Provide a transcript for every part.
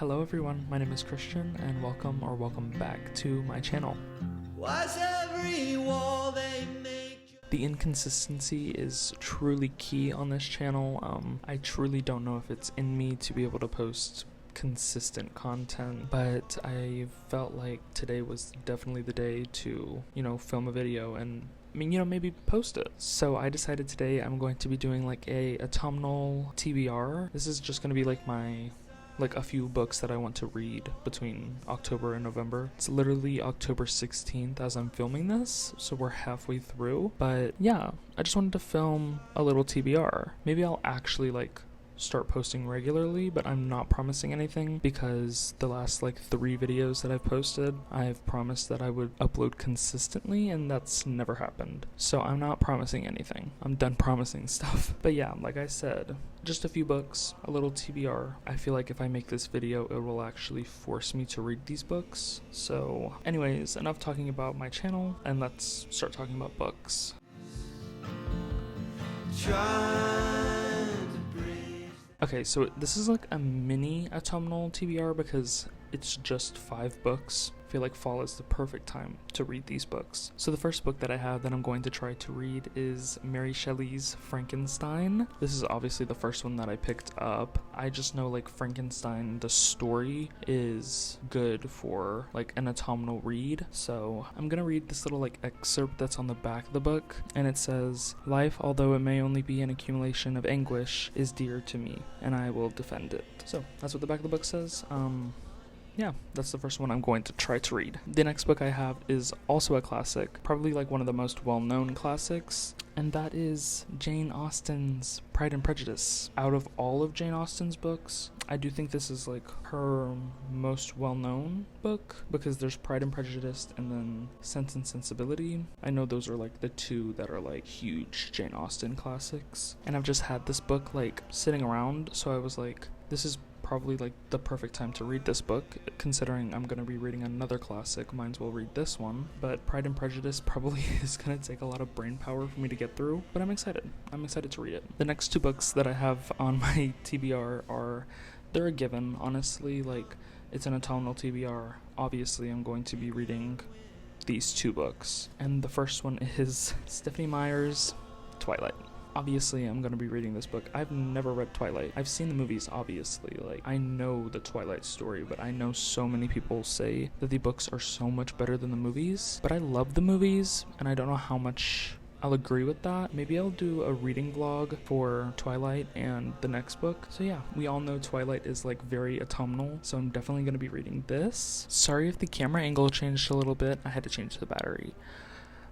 Hello everyone, my name is Christian and welcome back to my channel. Was every wall they make? The inconsistency is truly key on this channel. I truly don't know if it's in me to be able to post consistent content, but I felt like today was definitely the day to, film a video and maybe post it. So I decided today I'm going to be doing like a autumnal TBR. This is just going to be like a few books that I want to read between October and November. It's literally October 16th as I'm filming this, so we're halfway through. But yeah, I just wanted to film a little TBR. Maybe I'll actually start posting regularly, but I'm not promising anything because the last 3 videos that I've posted, I've promised that I would upload consistently, and that's never happened. So I'm not promising anything. I'm done promising stuff. But yeah, like I said, just a few books, a little TBR. I feel like if I make this video, it will actually force me to read these books. So anyways, enough talking about my channel, and let's start talking about books. Okay, so this is like a mini autumnal TBR because it's just 5 books. I feel like fall is the perfect time to read these books. So the first book that I have that I'm going to try to read is Mary Shelley's Frankenstein. This is obviously the first one that I picked up. I just know Frankenstein, the story is good for an autumnal read. So I'm gonna read this little excerpt that's on the back of the book, and it says, "Life, although it may only be an accumulation of anguish, is dear to me, and I will defend it." So that's what the back of the book says. Yeah, that's the first one I'm going to try to read. The next book I have is also a classic, probably one of the most well-known classics, and that is Jane Austen's Pride and Prejudice. Out of all of Jane Austen's books, I do think this is her most well-known book because there's Pride and Prejudice and then Sense and Sensibility. I know those are the 2 that are huge Jane Austen classics, and I've just had this book sitting around, so I was this is probably the perfect time to read this book, considering I'm going to be reading another classic. Might as well read this one. But Pride and Prejudice probably is going to take a lot of brain power for me to get through, but I'm excited to read it. The next 2 books that I have on my TBR they're a given, honestly. It's an autumnal TBR. Obviously I'm going to be reading these 2 books, and the first one is Stephenie Meyer's Twilight. Obviously, I'm going to be reading this book. I've never read Twilight. I've seen the movies, obviously. I know the Twilight story, but I know so many people say that the books are so much better than the movies. But I love the movies, and I don't know how much I'll agree with that. Maybe I'll do a reading vlog for Twilight and the next book. So yeah, we all know Twilight is very autumnal, so I'm definitely going to be reading this. Sorry if the camera angle changed a little bit. I had to change the battery.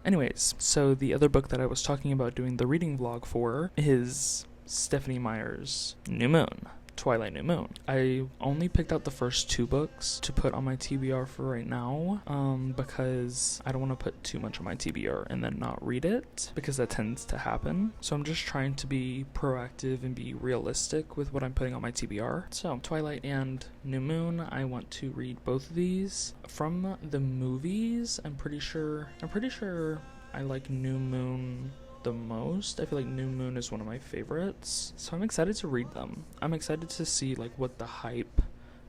Anyways, so the other book that I was talking about doing the reading vlog for is Stephenie Meyer's New Moon, Twilight New Moon. I only picked out the first 2 books to put on my TBR for right now, because I don't want to put too much on my TBR and then not read it, because that tends to happen. So I'm just trying to be proactive and be realistic with what I'm putting on my TBR. So Twilight and New Moon, I want to read both of these. From the movies, I'm pretty sure I like New Moon the most. I feel like New Moon is one of my favorites, so I'm excited to read them. I'm excited to see what the hype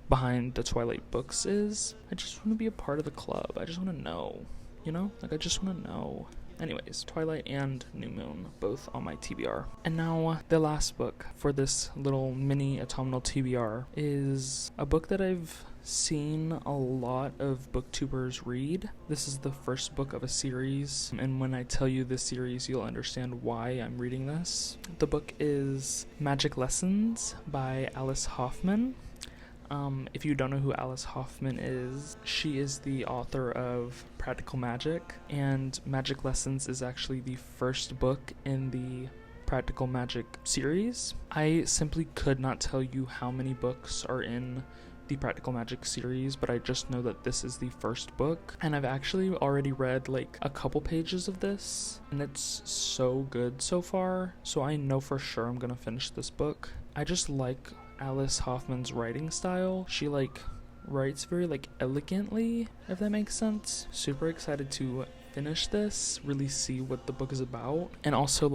behind the Twilight books is. I just want to be a part of the club. I just want to know, I just want to know. Anyways, Twilight and New Moon, both on my TBR. And now, the last book for this little mini autumnal TBR is a book that I've seen a lot of booktubers read. This is the first book of a series, and when I tell you this series, you'll understand why I'm reading this. The book is Magic Lessons by Alice Hoffman. If you don't know who Alice Hoffman is, she is the author of Practical Magic, and Magic Lessons is actually the first book in the Practical Magic series. I simply could not tell you how many books are in the Practical Magic series, but I just know that this is the first book, and I've actually already read a couple pages of this, and it's so good so far, so I know for sure I'm gonna finish this book. I just like Alice Hoffman's writing style. She writes very elegantly, if that makes sense. Super excited to finish this, really see what the book is about, and also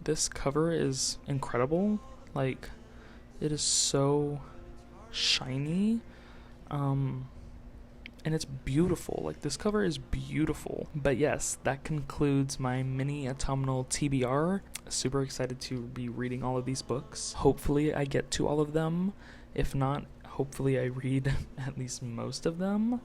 this cover is incredible. It is so shiny. And it's beautiful. Like, this cover is beautiful. But yes, that concludes my mini autumnal TBR. Super excited to be reading all of these books. Hopefully I get to all of them. If not, hopefully I read at least most of them.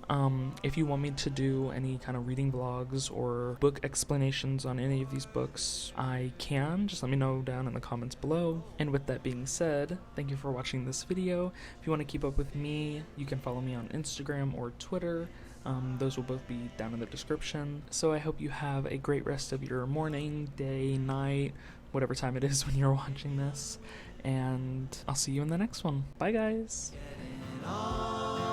If you want me to do any kind of reading vlogs or book explanations on any of these books, I can. Just let me know down in the comments below. And with that being said, thank you for watching this video. If you want to keep up with me, you can follow me on Instagram or Twitter. Those will both be down in the description. So I hope you have a great rest of your morning, day, night, whatever time it is when you're watching this. And I'll see you in the next one. Bye, guys. Getting on.